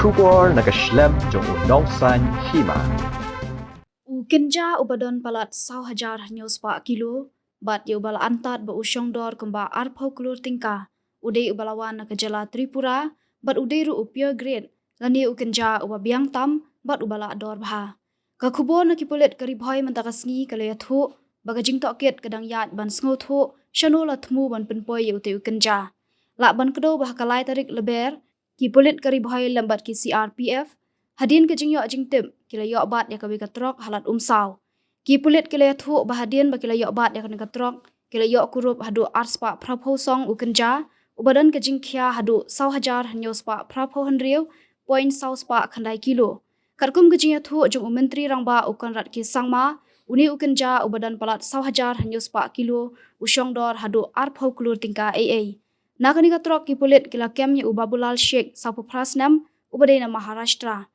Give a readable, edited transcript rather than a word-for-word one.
Tripura nakaslem jong unongsan Hima. Kynja ubadon palat 1,000 news pa kilo, bat ye ubala antat ba usyong dor kumba arpau kulur tingka, udai ubalawan na kejala Tripura, bat udai ru upia grade, lani Kynja ubabiang tam, bat ubala dor bah. Kakubo na kipulit karibhoy mantakasngi kalaya thu, bagajing tokit kadang yat ban sngo thu, shano la thmu ban penpoy ye utai Kynja. La ban kedo bah kalai tarik leber, kipulit karibhoy lambat ki CRPF, hadin ke jingyo jingtip kila yok bat ya kawi katrok halat Umsaw. Ki pulit kila thu bahadin ba kila yok bat ya kan katrok kila yok Kurup hadu arspa prapo song Kynja ubadan ke jingkhya hadu 1,000 news pa prapo handriu point 100 pa khandai kilo. Karkum ke jingya thu jong menteri rangba ukan rat ki sangma uni Kynja ubadan palat 1,000 news pa kilo usyong dor hadu arpau kulur tingka AA. Nakani katrok ki pulit kila kemnya ubabulal Sheikh sapu prasnam ubadai na Maharashtra.